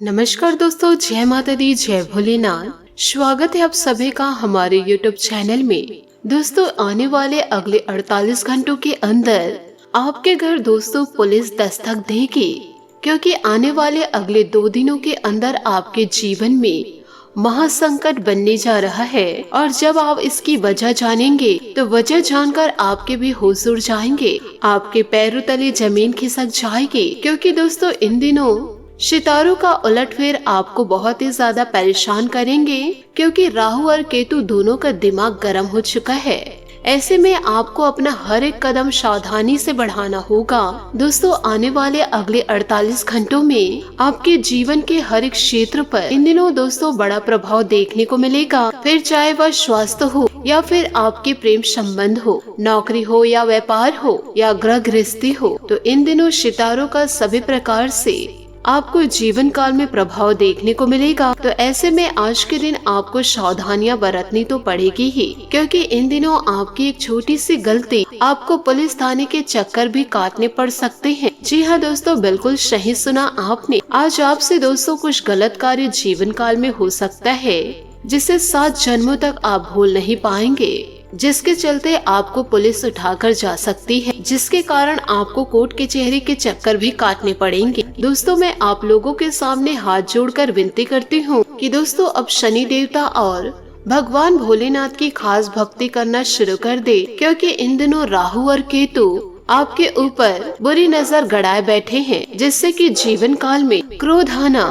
नमस्कार दोस्तों, जय माता दी, जय भोलेनाथ। स्वागत है आप सभी का हमारे YouTube चैनल में। दोस्तों, आने वाले अगले 48 घंटों के अंदर आपके घर दोस्तों पुलिस दस्तक देगी, क्योंकि आने वाले अगले 2 दिनों के अंदर आपके जीवन में महासंकट बनने जा रहा है। और जब आप इसकी वजह जानेंगे तो वजह जानकर आपके भी होश उड़ जाएंगे, आपके पैरों तले जमीन खिसक जाएगी। क्योंकि दोस्तों, इन दिनों सितारों का उलटफेर आपको बहुत ही ज्यादा परेशान करेंगे, क्योंकि राहु और केतु दोनों का दिमाग गर्म हो चुका है। ऐसे में आपको अपना हर एक कदम सावधानी से बढ़ाना होगा। दोस्तों, आने वाले अगले 48 घंटों में आपके जीवन के हर एक क्षेत्र पर इन दिनों दोस्तों बड़ा प्रभाव देखने को मिलेगा। फिर चाहे वह स्वास्थ्य हो या फिर आपके प्रेम संबंध हो, नौकरी हो या व्यापार हो या गृह गृहस्थी हो, तो इन दिनों सितारों का सभी प्रकार से आपको जीवन काल में प्रभाव देखने को मिलेगा। तो ऐसे में आज के दिन आपको सावधानियां बरतनी तो पड़ेगी ही, क्योंकि इन दिनों आपकी एक छोटी सी गलती आपको पुलिस थाने के चक्कर भी काटने पड़ सकते हैं। जी हाँ दोस्तों, बिल्कुल सही सुना आपने। आज आपसे दोस्तों कुछ गलत कार्य जीवन काल में हो सकता है, जिसे 7 जन्मों तक आप भूल नहीं पाएंगे, जिसके चलते आपको पुलिस उठाकर जा सकती है, जिसके कारण आपको कोर्ट कचहरी के चक्कर भी काटने पड़ेंगे। दोस्तों, मैं आप लोगों के सामने हाथ जोड़कर विनती करती हूँ कि दोस्तों अब शनि देवता और भगवान भोलेनाथ की खास भक्ति करना शुरू कर दे, क्योंकि इन दिनों राहु और केतु आपके ऊपर बुरी नजर गड़ाए बैठे हैं, जिससे कि जीवन काल में क्रोध आना,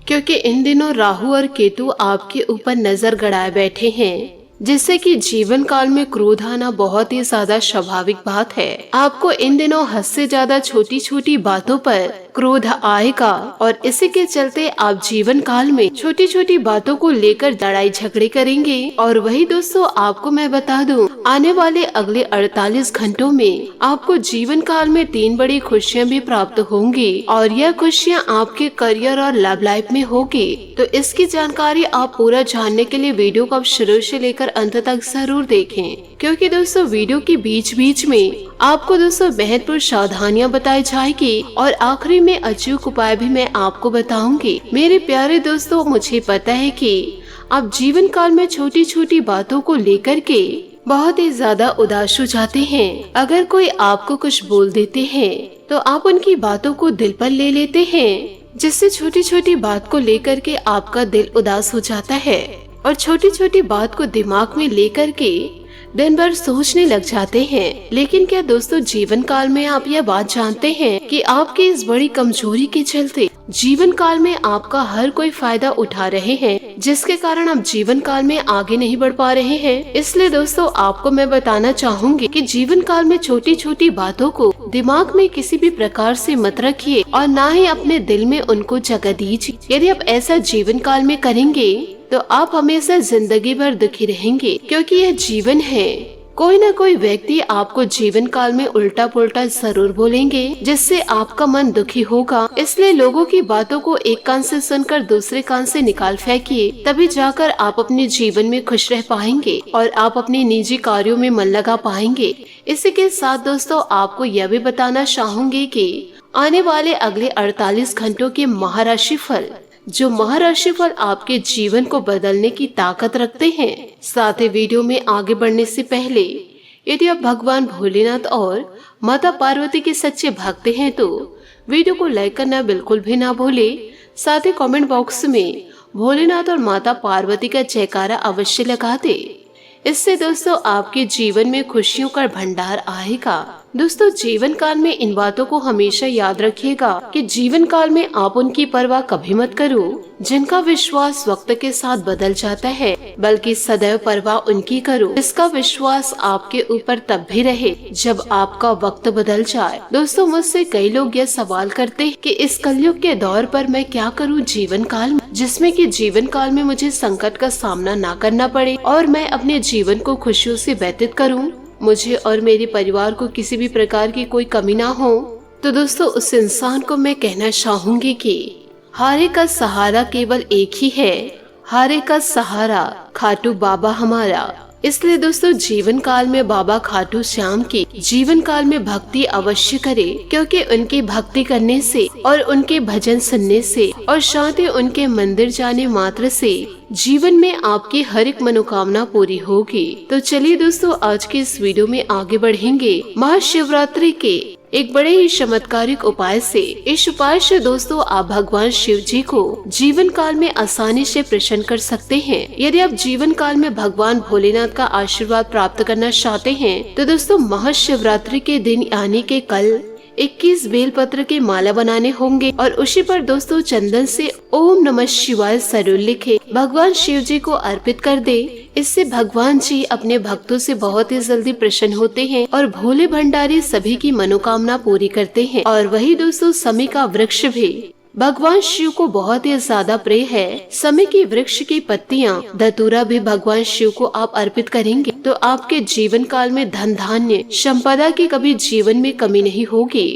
क्योंकि इन दिनों राहु और केतु आपके ऊपर नजर गड़ाए बैठे हैं, जिससे कि जीवन काल में क्रोध आना बहुत ही ज्यादा स्वाभाविक बात है। आपको इन दिनों हद से ज्यादा छोटी छोटी बातों पर क्रोध आएगा, और इसी के चलते आप जीवन काल में छोटी छोटी बातों को लेकर लड़ाई झगड़े करेंगे। और वही दोस्तों, आपको मैं बता दूं, आने वाले अगले 48 घंटों में आपको जीवन काल में 3 बड़ी खुशियां भी प्राप्त होंगी, और यह खुशियां आपके करियर और लव लाइफ में होगी। तो इसकी जानकारी आप पूरा जानने के लिए वीडियो को आप शुरू से लेकर अंत तक जरूर देखें, क्योंकि दोस्तों वीडियो के बीच बीच में आपको दोस्तों महत्वपूर्ण सावधानियां बताई जाएगी, और आखिरी में अचूक उपाय भी मैं आपको बताऊंगी। मेरे प्यारे दोस्तों, मुझे पता है कि आप जीवन काल में छोटी छोटी बातों को लेकर के बहुत ही ज्यादा उदास हो जाते हैं। अगर कोई आपको कुछ बोल देते हैं तो आप उनकी बातों को दिल पर ले लेते हैं, जिससे छोटी छोटी बात को लेकर के आपका दिल उदास हो जाता है, और छोटी छोटी बात को दिमाग में लेकर के दिन भर सोचने लग जाते हैं। लेकिन क्या दोस्तों, जीवन काल में आप यह बात जानते हैं कि आपकी इस बड़ी कमजोरी के चलते जीवन काल में आपका हर कोई फायदा उठा रहे हैं, जिसके कारण आप जीवन काल में आगे नहीं बढ़ पा रहे हैं। इसलिए दोस्तों, आपको मैं बताना चाहूंगी कि जीवन काल में छोटी छोटी बातों को दिमाग में किसी भी प्रकार से मत रखिए, और ना ही अपने दिल में उनको जगह दीजिए। यदि आप ऐसा जीवन काल में करेंगे तो आप हमेशा जिंदगी भर दुखी रहेंगे, क्योंकि यह जीवन है। कोई न कोई व्यक्ति आपको जीवन काल में उल्टा पुल्टा जरूर बोलेंगे, जिससे आपका मन दुखी होगा। इसलिए लोगों की बातों को एक कान से सुनकर दूसरे कान से निकाल फेंकिए, तभी जाकर आप अपने जीवन में खुश रह पाएंगे और आप अपने निजी कार्यों में मन लगा पाएंगे। इसी के साथ दोस्तों, आपको यह भी बताना चाहूंगी कि आने वाले अगले 48 घंटों के महाराशि फल, जो महाराशि फल आपके जीवन को बदलने की ताकत रखते हैं। साथ ही वीडियो में आगे बढ़ने से पहले यदि आप भगवान भोलेनाथ और माता पार्वती के सच्चे भक्त हैं तो वीडियो को लाइक करना बिल्कुल भी ना भूले। साथ ही कमेंट बॉक्स में भोलेनाथ और माता पार्वती का जयकारा अवश्य लगा दे। इससे दोस्तों आपके जीवन में खुशियों का भंडार आएगा। दोस्तों, जीवन काल में इन बातों को हमेशा याद रखिएगा कि जीवन काल में आप उनकी परवाह कभी मत करो जिनका विश्वास वक्त के साथ बदल जाता है, बल्कि सदैव परवाह उनकी करो जिसका विश्वास आपके ऊपर तब भी रहे जब आपका वक्त बदल जाए। दोस्तों, मुझसे कई लोग यह सवाल करते हैं कि इस कलयुग के दौर पर मैं क्या करूं जीवन काल में, जिसमें कि जीवन काल में मुझे संकट का सामना ना करना पड़े और मैं अपने जीवन को खुशियों से व्यतीत करूं, मुझे और मेरे परिवार को किसी भी प्रकार की कोई कमी ना हो। तो दोस्तों, उस इंसान को मैं कहना चाहूंगी कि हारे का सहारा केवल एक ही है, हारे का सहारा खाटू बाबा हमारा। इसलिए दोस्तों जीवन काल में बाबा खाटू श्याम की जीवन काल में भक्ति अवश्य करें, क्योंकि उनकी भक्ति करने से और उनके भजन सुनने से और साथ ही उनके मंदिर जाने मात्र से जीवन में आपकी हर एक मनोकामना पूरी होगी। तो चलिए दोस्तों आज के इस वीडियो में आगे बढ़ेंगे महाशिवरात्रि के एक बड़े ही चमत्कारिक उपाय से। इस उपाय से दोस्तों आप भगवान शिव जी को जीवन काल में आसानी से प्रसन्न कर सकते हैं। यदि आप जीवन काल में भगवान भोलेनाथ का आशीर्वाद प्राप्त करना चाहते हैं तो दोस्तों महाशिवरात्रि के दिन यानी के कल 21 बेलपत्र के माला बनाने होंगे और उसी पर दोस्तों चंदन से ओम नमः शिवाय जरूर लिखे भगवान शिव जी को अर्पित कर दे। इससे भगवान जी अपने भक्तों से बहुत ही जल्दी प्रसन्न होते हैं और भोले भंडारी सभी की मनोकामना पूरी करते हैं। और वही दोस्तों समय का वृक्ष भी भगवान शिव को बहुत ही ज्यादा प्रिय है। समय की वृक्ष की पत्तियां धतूरा भी भगवान शिव को आप अर्पित करेंगे तो आपके जीवन काल में धन धान्य संपदा की कभी जीवन में कमी नहीं होगी।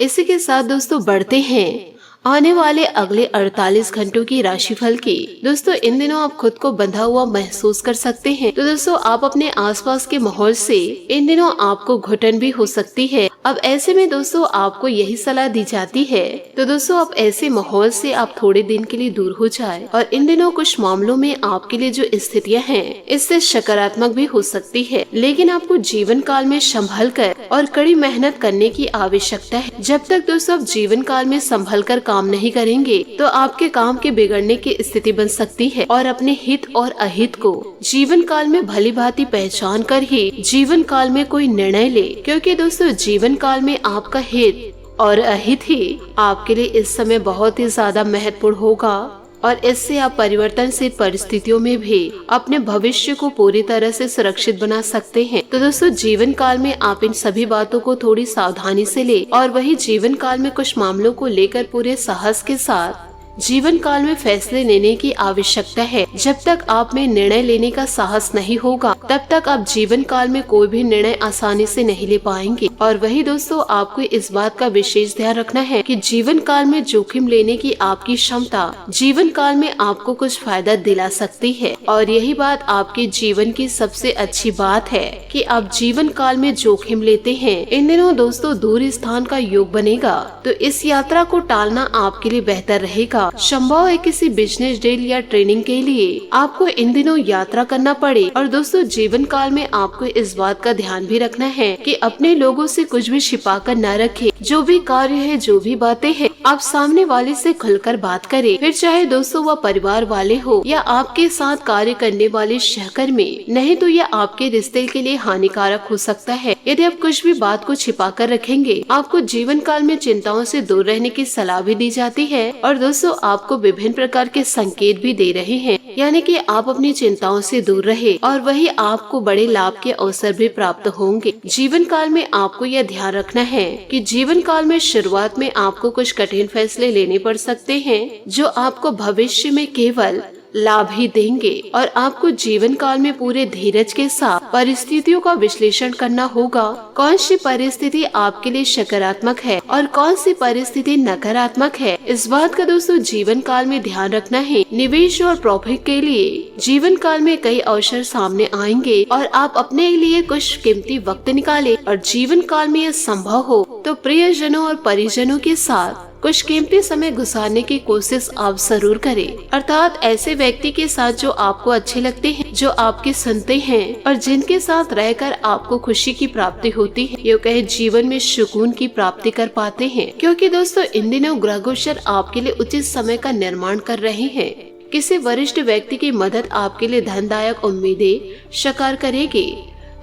इसी के साथ दोस्तों बढ़ते हैं आने वाले अगले 48 घंटों की राशिफल की। दोस्तों इन दिनों आप खुद को बंधा हुआ महसूस कर सकते हैं, तो दोस्तों आप अपने आसपास के माहौल से इन दिनों आपको घुटन भी हो सकती है। अब ऐसे में दोस्तों आपको यही सलाह दी जाती है तो दोस्तों आप ऐसे माहौल से आप थोड़े दिन के लिए दूर हो जाए। और इन दिनों कुछ मामलों में आपके लिए जो स्थितियाँ हैं इससे सकारात्मक भी हो सकती है, लेकिन आपको जीवन काल में संभल कर और कड़ी मेहनत करने की आवश्यकता है। जब तक दोस्तों आप जीवन काल में संभल कर काम नहीं करेंगे तो आपके काम के बिगड़ने की स्थिति बन सकती है। और अपने हित और अहित को जीवन काल में भली भांति पहचान कर ही जीवन काल में कोई निर्णय ले, क्योंकि दोस्तों जीवन काल में आपका हित और अहित ही आपके लिए इस समय बहुत ही ज्यादा महत्वपूर्ण होगा। और इससे आप परिवर्तनशील परिस्थितियों में भी अपने भविष्य को पूरी तरह से सुरक्षित बना सकते हैं। तो दोस्तों जीवन काल में आप इन सभी बातों को थोड़ी सावधानी से ले और वही जीवन काल में कुछ मामलों को लेकर पूरे साहस के साथ जीवन काल में फैसले लेने की आवश्यकता है। जब तक आप में निर्णय लेने का साहस नहीं होगा तब तक आप जीवन काल में कोई भी निर्णय आसानी से नहीं ले पाएंगे। और वही दोस्तों आपको इस बात का विशेष ध्यान रखना है कि जीवन काल में जोखिम लेने की आपकी क्षमता जीवन काल में आपको कुछ फायदा दिला सकती है। और यही बात आपके जीवन की सबसे अच्छी बात है कि आप जीवन काल में जोखिम लेते हैं। इन दिनों दोस्तों दूर स्थान का योग बनेगा तो इस यात्रा को टालना आपके लिए बेहतर रहेगा। संभव है किसी बिजनेस डील या ट्रेनिंग के लिए आपको इन दिनों यात्रा करना पड़े। और दोस्तों जीवन काल में आपको इस बात का ध्यान भी रखना है कि अपने लोगों से कुछ भी छिपा कर न रखे। जो भी कार्य है जो भी बातें हैं आप सामने वाले से खुलकर बात करें, फिर चाहे दोस्तों वह परिवार वाले हो या आपके साथ कार्य करने वाले सहकर्मी। नहीं तो यह आपके रिश्ते के लिए हानिकारक हो सकता है। यदि आप कुछ भी बात को छिपा कर रखेंगे आपको जीवन काल में चिंताओं से दूर रहने की सलाह भी दी जाती है। और दोस्तों आपको विभिन्न प्रकार के संकेत भी दे रहे हैं, यानी कि आप अपनी चिंताओं से दूर रहे और वही आपको बड़े लाभ के अवसर भी प्राप्त होंगे। जीवन काल में आपको यह ध्यान रखना है कि जीवन काल में शुरुआत में आपको कुछ कठिन फैसले लेने पड़ सकते हैं जो आपको भविष्य में केवल लाभ ही देंगे। और आपको जीवन काल में पूरे धीरज के साथ परिस्थितियों का विश्लेषण करना होगा। कौन सी परिस्थिति आपके लिए सकारात्मक है और कौन सी परिस्थिति नकारात्मक है, इस बात का दोस्तों जीवन काल में ध्यान रखना है। निवेश और प्रॉफिट के लिए जीवन काल में कई अवसर सामने आएंगे और आप अपने लिए कुछ कीमती वक्त निकाले। और जीवन काल में यह संभव हो तो प्रियजनों और परिजनों के साथ कुछ कीमती समय गुजारने की कोशिश आप जरूर करें, अर्थात ऐसे व्यक्ति के साथ जो आपको अच्छे लगते हैं, जो आपके सुनते हैं और जिनके साथ रहकर आपको खुशी की प्राप्ति होती है। ये कहे जीवन में सुकून की प्राप्ति कर पाते हैं, क्योंकि दोस्तों इन दिनों ग्रह गोचर आपके लिए उचित समय का निर्माण कर रहे हैं। किसी वरिष्ठ व्यक्ति की मदद आपके लिए धनदायक उम्मीदें साकार करेगी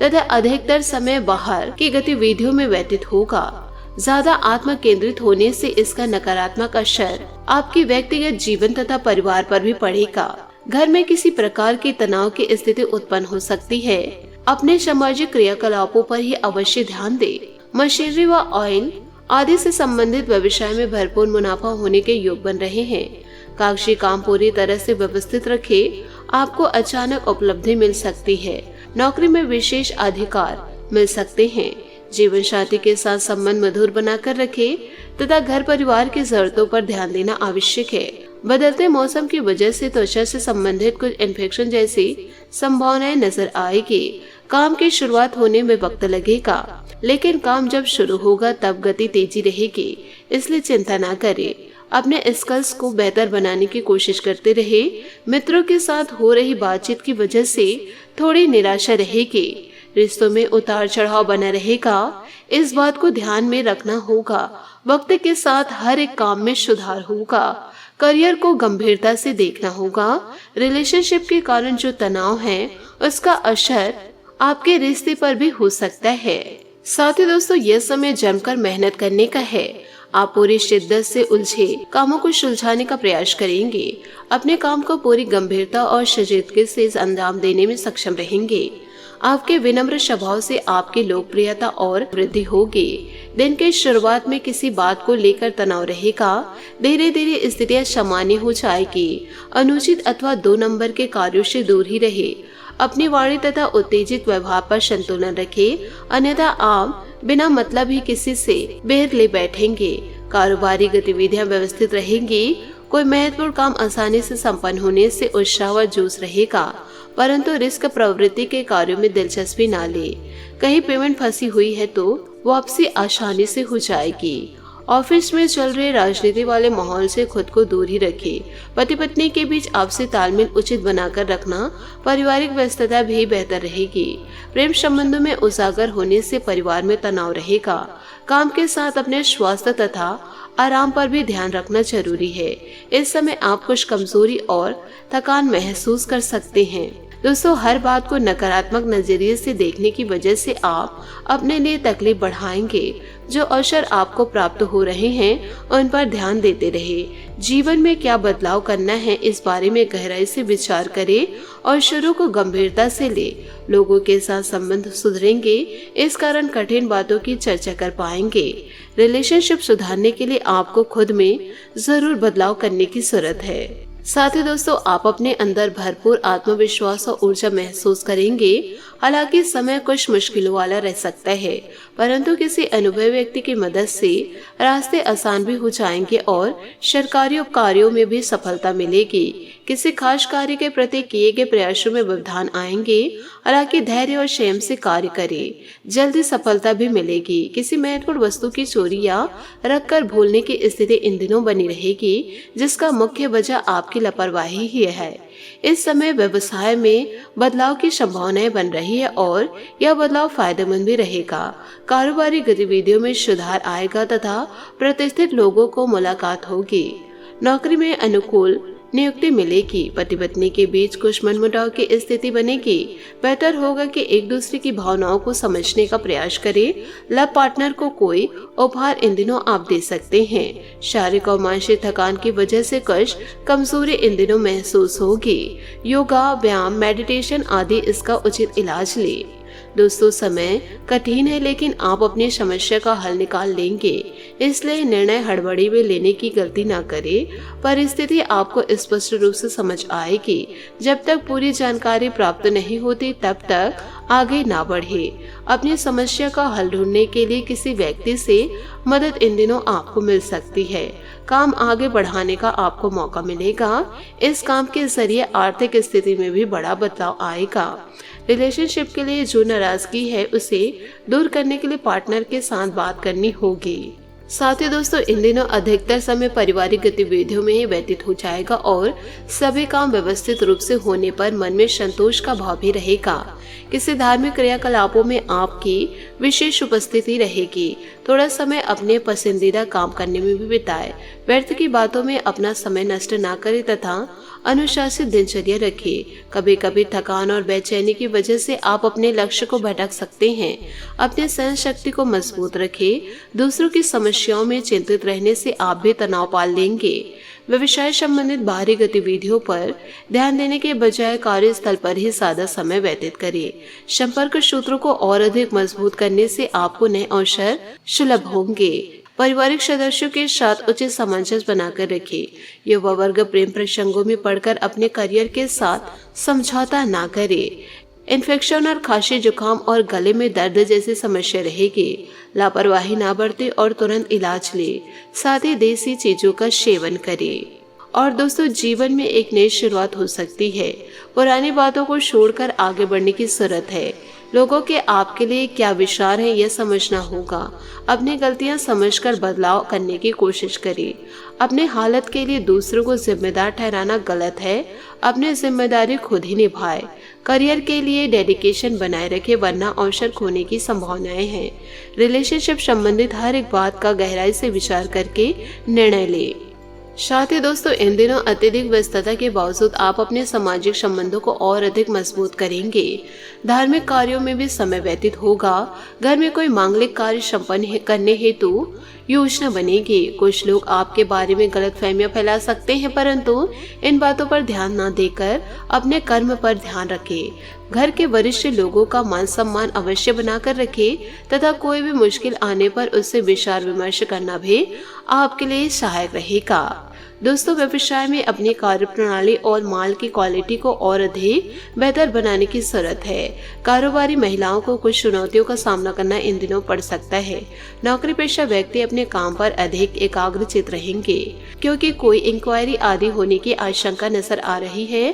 तथा अधिकतर समय बाहर की गतिविधियों में व्यतीत होगा। ज्यादा आत्म केंद्रित होने से इसका नकारात्मक असर आपके व्यक्तिगत जीवन तथा परिवार पर भी पड़ेगा। घर में किसी प्रकार की तनाव की स्थिति उत्पन्न हो सकती है। अपने सामाजिक क्रियाकलापों पर ही अवश्य ध्यान दें। मशीनरी व ऑयल आदि से संबंधित व्यवसाय में भरपूर मुनाफा होने के योग बन रहे हैं। कागजी काम पूरी तरह से व्यवस्थित रखें। आपको अचानक उपलब्धि मिल सकती है। नौकरी में विशेष अधिकार मिल सकते हैं। जीवन साथी के साथ संबंध मधुर बनाकर रखें तथा घर परिवार की जरूरतों पर ध्यान देना आवश्यक है। बदलते मौसम की वजह से त्वचा से संबंधित कुछ इन्फेक्शन जैसी संभावनाएं नजर आएगी। काम की शुरुआत होने में वक्त लगेगा, लेकिन काम जब शुरू होगा तब गति तेजी रहेगी, इसलिए चिंता ना करें। अपने स्किल्स को बेहतर बनाने की कोशिश करते रहे। मित्रों के साथ हो रही बातचीत की वजह से थोड़ी निराशा रहेगी। रिश्तों में उतार चढ़ाव बना रहेगा, इस बात को ध्यान में रखना होगा। वक्त के साथ हर एक काम में सुधार होगा। करियर को गंभीरता से देखना होगा। रिलेशनशिप के कारण जो तनाव है उसका असर आपके रिश्ते पर भी हो सकता है। साथ ही दोस्तों, यह समय जमकर मेहनत करने का है। आप पूरी शिद्दत से उलझे कामों को सुलझाने का प्रयास करेंगे। अपने काम को पूरी गंभीरता और संजीदगी से अंजाम देने में सक्षम रहेंगे। आपके विनम्र स्वभाव से आपकी लोकप्रियता और वृद्धि होगी। दिन के शुरुआत में किसी बात को लेकर तनाव रहेगा। धीरे धीरे स्थितियां सामान्य हो जाएगी। अनुचित अथवा 2 नंबर के कार्यों से दूर ही रहे। अपनी वाणी तथा उत्तेजित व्यवहार पर संतुलन रखें, अन्यथा आप बिना मतलब ही किसी से बैर ले बैठेंगे। कारोबारी गतिविधियां व्यवस्थित रहेंगी। कोई महत्वपूर्ण काम आसानी से संपन्न होने से उत्साह व जोश रहेगा, परंतु रिस्क प्रवृत्ति के कार्यों में दिलचस्पी ना ले। कहीं पेमेंट फंसी हुई है तो वापसी आसानी से हो जाएगी। ऑफिस में चल रहे राजनीति वाले माहौल से खुद को दूर ही रखें। पति पत्नी के बीच आपसी तालमेल उचित बनाकर रखना। पारिवारिक व्यस्तता भी बेहतर रहेगी। प्रेम संबंधों में उजागर होने से परिवार में तनाव रहेगा। काम के साथ अपने स्वास्थ्य तथा आराम पर भी ध्यान रखना जरूरी है। इस समय आप कुछ कमजोरी और थकान महसूस कर सकते हैं। दोस्तों, हर बात को नकारात्मक नजरिए से देखने की वजह से आप अपने लिए तकलीफ बढ़ाएंगे। जो अवसर आपको प्राप्त हो रहे हैं उन पर ध्यान देते रहे। जीवन में क्या बदलाव करना है इस बारे में गहराई से विचार करें और शुरू को गंभीरता से ले। लोगों के साथ संबंध सुधरेंगे, इस कारण कठिन बातों की चर्चा कर पाएंगे। रिलेशनशिप सुधारने के लिए आपको खुद में जरूर बदलाव करने की जरूरत है। साथ ही दोस्तों, आप अपने अंदर भरपूर आत्मविश्वास और ऊर्जा महसूस करेंगे। हालांकि समय कुछ मुश्किलों वाला रह सकता है, परंतु किसी अनुभवी व्यक्ति की मदद से रास्ते आसान भी हो जाएंगे और सरकारी कार्यों में भी सफलता मिलेगी। किसी खास कार्य के प्रति किए गए प्रयासों में व्यवधान आएंगे। हालांकि धैर्य और संयम से कार्य करें, जल्दी सफलता भी मिलेगी। किसी महत्वपूर्ण वस्तु की चोरी या रखकर भूलने की स्थिति इन दिनों बनी रहेगी, जिसका मुख्य वजह आपकी लापरवाही ही है। इस समय व्यवसाय में बदलाव की संभावनाएं बन रही है और यह बदलाव फायदेमंद भी रहेगा। कारोबारी गतिविधियों में सुधार आएगा तथा प्रतिष्ठित लोगों को मुलाकात होगी। नौकरी में अनुकूल नियुक्ति मिलेगी। पति पत्नी के बीच कुछ मनमुटाव की स्थिति बनेगी। बेहतर होगा कि एक दूसरे की भावनाओं को समझने का प्रयास करें। लव पार्टनर को कोई उपहार इन दिनों आप दे सकते हैं। शारीरिक और मानसिक थकान की वजह से कुछ कमजोरी इन दिनों महसूस होगी। योगा, व्यायाम, मेडिटेशन आदि इसका उचित इलाज ले। दोस्तों, समय कठिन है, लेकिन आप अपनी समस्या का हल निकाल लेंगे। इसलिए निर्णय हड़बड़ी में लेने की गलती ना करें। परिस्थिति आपको स्पष्ट रूप से समझ आएगी। जब तक पूरी जानकारी प्राप्त नहीं होती तब तक आगे ना बढ़े। अपनी समस्या का हल ढूंढने के लिए किसी व्यक्ति से मदद इन दिनों आपको मिल सकती है। काम आगे बढ़ाने का आपको मौका मिलेगा। इस काम के जरिए आर्थिक स्थिति में भी बड़ा बदलाव आएगा। रिलेशनशिप के लिए जो नाराजगी है उसे दूर करने के लिए पार्टनर के साथ बात करनी होगी। साथ ही दोस्तों, इन दिनों अधिकतर समय पारिवारिक गतिविधियों में ही व्यतीत हो जाएगा और सभी काम व्यवस्थित रूप से होने पर मन में संतोष का भाव भी रहेगा। किसी धार्मिक क्रियाकलापों में आपकी विशेष उपस्थिति रहेगी। थोड़ा समय अपने पसंदीदा काम करने में भी बिताएं। व्यर्थ की बातों में अपना समय नष्ट ना करें तथा अनुशासित दिनचर्या रखें। कभी कभी थकान और बेचैनी की वजह से आप अपने लक्ष्य को भटक सकते हैं। अपने सहन शक्ति को मजबूत रखें। दूसरों की समस्याओं में चिंतित रहने से आप भी तनाव पाल लेंगे। व्यवसाय संबंधित बाहरी गतिविधियों पर ध्यान देने के बजाय कार्यस्थल पर ही ज्यादा समय व्यतीत करें। संपर्क सूत्रों को और अधिक मजबूत करने से आपको नए अवसर सुलभ होंगे। पारिवारिक सदस्यों के साथ उचित सामंजस्य बनाकर रखें। युवा वर्ग प्रेम प्रसंगों में पड़कर अपने करियर के साथ समझौता ना करे। इन्फेक्शन और खांसी, जुकाम और गले में दर्द जैसी समस्या रहेगी। लापरवाही ना बरते और तुरंत इलाज ले। साथ ही देसी चीजों का सेवन करें। और दोस्तों जीवन में एक नई शुरुआत हो सकती है। पुरानी बातों को छोड़कर आगे बढ़ने की जरूरत है। लोगों के आपके लिए क्या विचार है यह समझना होगा। अपनी गलतियां समझकर बदलाव करने की कोशिश करें। अपने हालत के लिए दूसरों को जिम्मेदार ठहराना गलत है। अपनी जिम्मेदारी खुद ही निभाए। करियर के लिए डेडिकेशन बनाए रखें, वरना अवसर खोने की संभावनाएं हैं। रिलेशनशिप संबंधित हर एक बात का गहराई से विचार करके निर्णय लें। साथ ही दोस्तों इन दिनों अत्यधिक व्यस्तता के बावजूद आप अपने सामाजिक संबंधों को और अधिक मजबूत करेंगे। धार्मिक कार्यों में भी समय व्यतीत होगा। घर में कोई मांगलिक कार्य संपन्न करने हेतु योजना बनेगी। कुछ लोग आपके बारे में गलतफहमियां फैला सकते हैं, परंतु इन बातों पर ध्यान न देकर अपने कर्म पर ध्यान रखें। घर के वरिष्ठ लोगों का मान सम्मान अवश्य बनाकर रखें तथा कोई भी मुश्किल आने पर उससे विचार विमर्श करना भी आपके लिए सहायक रहेगा। दोस्तों व्यवसाय में अपनी कार्य प्रणाली और माल की क्वालिटी को और अधिक बेहतर बनाने की जरूरत है। कारोबारी महिलाओं को कुछ चुनौतियों का सामना करना इन दिनों पड़ सकता है। नौकरी पेशा व्यक्ति अपने काम पर अधिक एकाग्रचित रहेंगे, क्योंकि कोई इंक्वायरी आदि होने की आशंका नजर आ रही है।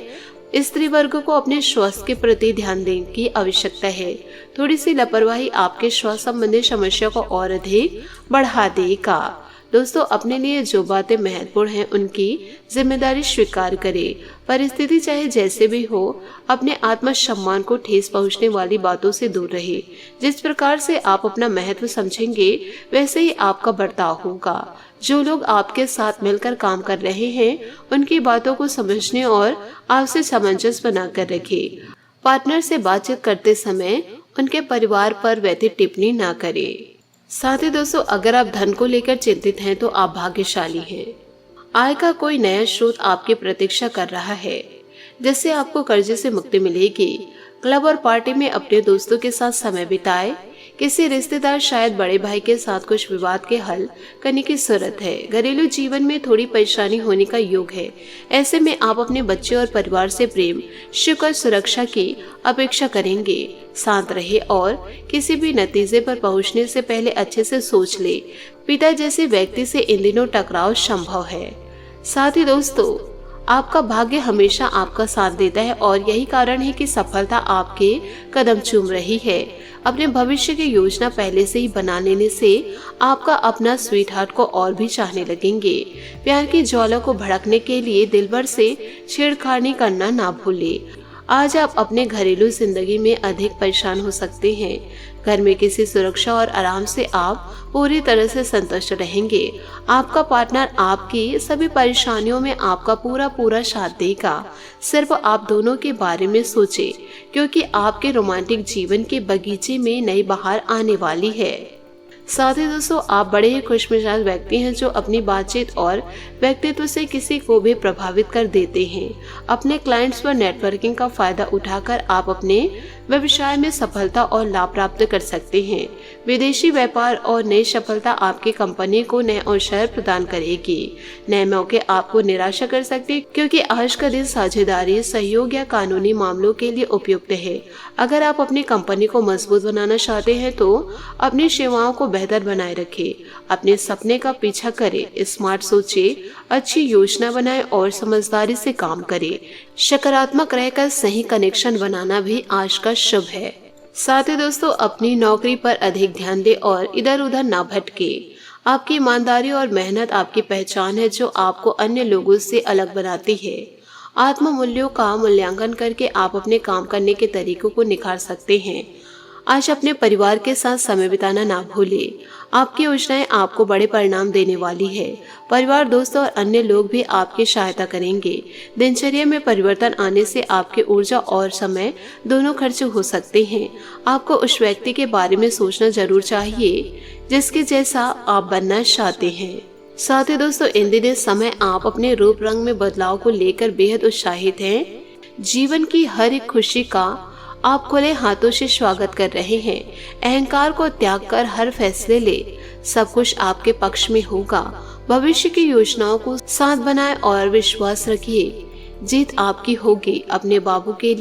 स्त्री वर्ग को अपने स्वास्थ्य के प्रति ध्यान देने की आवश्यकता है। थोड़ी सी लापरवाही आपके स्वास्थ्य संबंधी समस्या को और अधिक बढ़ा देगा। दोस्तों अपने लिए जो बातें महत्वपूर्ण हैं उनकी जिम्मेदारी स्वीकार करें। परिस्थिति चाहे जैसे भी हो, अपने आत्मसम्मान को ठेस पहुंचने वाली बातों से दूर रहे। जिस प्रकार से आप अपना महत्व समझेंगे वैसे ही आपका बर्ताव होगा। जो लोग आपके साथ मिलकर काम कर रहे हैं उनकी बातों को समझने और आपसे सामंजस्य बनाकर रखें। पार्टनर से बातचीत करते समय उनके परिवार पर व्यतीत टिप्पणी न करें। साथ ही दोस्तों अगर आप धन को लेकर चिंतित हैं तो आप भाग्यशाली हैं। आय का कोई नया स्रोत आपकी प्रतीक्षा कर रहा है, जिससे आपको कर्जे से मुक्ति मिलेगी। क्लब और पार्टी में अपने दोस्तों के साथ समय बिताएं। किसी रिश्तेदार शायद बड़े भाई के साथ कुछ विवाद के हल करने की जरूरत है। घरेलू जीवन में थोड़ी परेशानी होने का योग है। ऐसे में आप अपने बच्चे और परिवार से प्रेम, सुख और सुरक्षा की अपेक्षा करेंगे। शांत रहे और किसी भी नतीजे पर पहुंचने से पहले अच्छे से सोच ले। पिता जैसे व्यक्ति से इन दिनों टकराव संभव है। साथ ही दोस्तों आपका भाग्य हमेशा आपका साथ देता है और यही कारण है कि सफलता आपके कदम चूम रही है। अपने भविष्य की योजना पहले से ही बना लेने से आपका अपना स्वीट हार्ट को और भी चाहने लगेंगे। प्यार की ज्वाला को भड़कने के लिए दिलभर से छेड़खानी करना ना भूलें। आज आप अपने घरेलू जिंदगी में अधिक परेशान हो सकते हैं। घर में किसी सुरक्षा और आराम से आप पूरी तरह से संतुष्ट रहेंगे। आपका पार्टनर आपकी सभी परेशानियों में आपका पूरा साथ देगा। सिर्फ आप दोनों के बारे में सोचें, क्योंकि आपके रोमांटिक जीवन के बगीचे में नई बहार आने वाली है। साथ ही दोस्तों आप बड़े ही खुशमिजाज व्यक्ति हैं जो अपनी बातचीत और व्यक्तित्व से किसी को भी प्रभावित कर देते हैं। अपने क्लाइंट्स पर नेटवर्किंग का फायदा उठाकर आप अपने व्यवसाय में सफलता और लाभ प्राप्त कर सकते हैं। विदेशी व्यापार और नई सफलता आपकी कंपनी को नए अवसर प्रदान करेगी। नए मौके आपको निराशा कर सकते हैं, क्योंकि आज का दिन साझेदारी, सहयोग या कानूनी मामलों के लिए उपयुक्त है। अगर आप अपनी कंपनी को मजबूत बनाना चाहते हैं तो अपनी सेवाओं को बेहतर बनाए रखें। अपने सपने का पीछा करें, स्मार्ट सोचें, अच्छी योजना बनाएं और समझदारी से काम करें। सकारात्मक रहकर सही कनेक्शन बनाना भी आज का शुभ है। साथ ही दोस्तों अपनी नौकरी पर अधिक ध्यान दें और इधर उधर ना भटके। आपकी ईमानदारी और मेहनत आपकी पहचान है, जो आपको अन्य लोगों से अलग बनाती है। आत्म मूल्यों का मूल्यांकन करके आप अपने काम करने के तरीकों को निखार सकते हैं। आज अपने परिवार के साथ समय बिताना ना भूलें। आपकी योजनाएं आपको बड़े परिणाम देने वाली है। परिवार, दोस्त और अन्य लोग भी आपकी सहायता करेंगे। दिनचर्या में परिवर्तन आने से आपकी ऊर्जा और समय दोनों खर्च हो सकते हैं। आपको उस व्यक्ति के बारे में सोचना जरूर चाहिए जिसके जैसा आप बनना चाहते हैं। साथ ही दोस्तों इन दिनों समय आप अपने रूप रंग में बदलाव को लेकर बेहद उत्साहित हैं। जीवन की हर एक खुशी का आप खुले हाथों से स्वागत कर रहे हैं। अहंकार को त्याग कर हर फैसले ले, सब कुछ आपके पक्ष में होगा। भविष्य की योजनाओं को साथ बनाएं और विश्वास रखिए, जीत आपकी होगी। अपने बाबू के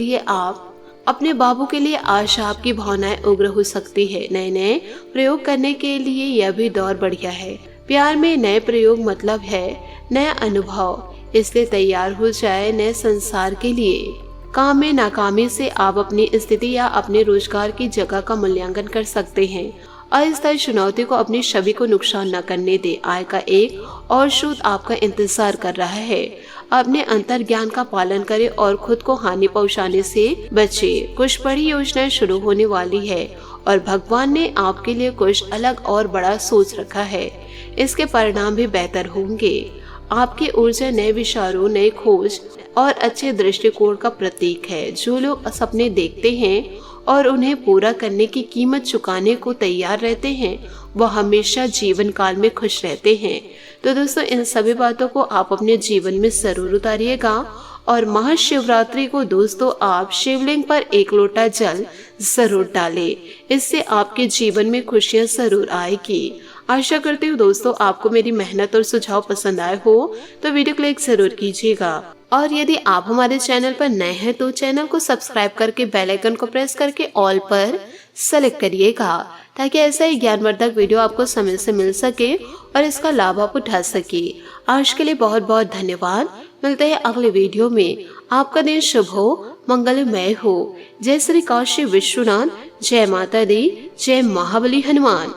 लिए आज आपकी भावनाएं उग्र हो सकती है। नए प्रयोग करने के लिए यह भी दौर बढ़िया है। प्यार में नए प्रयोग मतलब है नया अनुभव। इसलिए तैयार हो जाए नए संसार के लिए। काम में नाकामी से आप अपनी स्थिति या अपने रोजगार की जगह का मूल्यांकन कर सकते हैं। अस्थायी चुनौती को अपनी छवि को नुकसान न करने दे। आय का एक और स्रोत आपका इंतजार कर रहा है। अपने अंतर ज्ञान का पालन करें और खुद को हानि पहुंचाने से बचे। कुछ बड़ी योजनाएं शुरू होने वाली है और भगवान ने आपके लिए कुछ अलग और बड़ा सोच रखा है। इसके परिणाम भी बेहतर होंगे। आपकी ऊर्जा नए विचारों, नए खोज और अच्छे दृष्टिकोण का प्रतीक है। जो लोग सपने देखते हैं और उन्हें पूरा करने की कीमत चुकाने को तैयार रहते हैं, वह हमेशा जीवन काल में खुश रहते हैं। तो दोस्तों, इन सभी बातों को आप अपने जीवन में जरूर उतारिएगा। और महाशिवरात्रि को दोस्तों आप शिवलिंग पर एक लोटा जल जरूर डालें। इससे आपके जीवन में खुशियां जरूर आएगी। आशा करती हूँ दोस्तों आपको मेरी मेहनत और सुझाव पसंद आए हो, तो वीडियो को लाइक जरूर कीजिएगा। और यदि आप हमारे चैनल पर नए हैं तो चैनल को सब्सक्राइब करके बेल आइकन को प्रेस करके ऑल पर सेलेक्ट करिएगा, ताकि ऐसा ही ज्ञानवर्धक वीडियो आपको समय से मिल सके और इसका लाभ आप उठा सके। आज के लिए बहुत बहुत धन्यवाद। मिलते हैं अगले वीडियो में। आपका दिन शुभ हो, मंगलमय हो। जय श्री काशी विश्वनाथ, जय माता दी, जय महाबली हनुमान।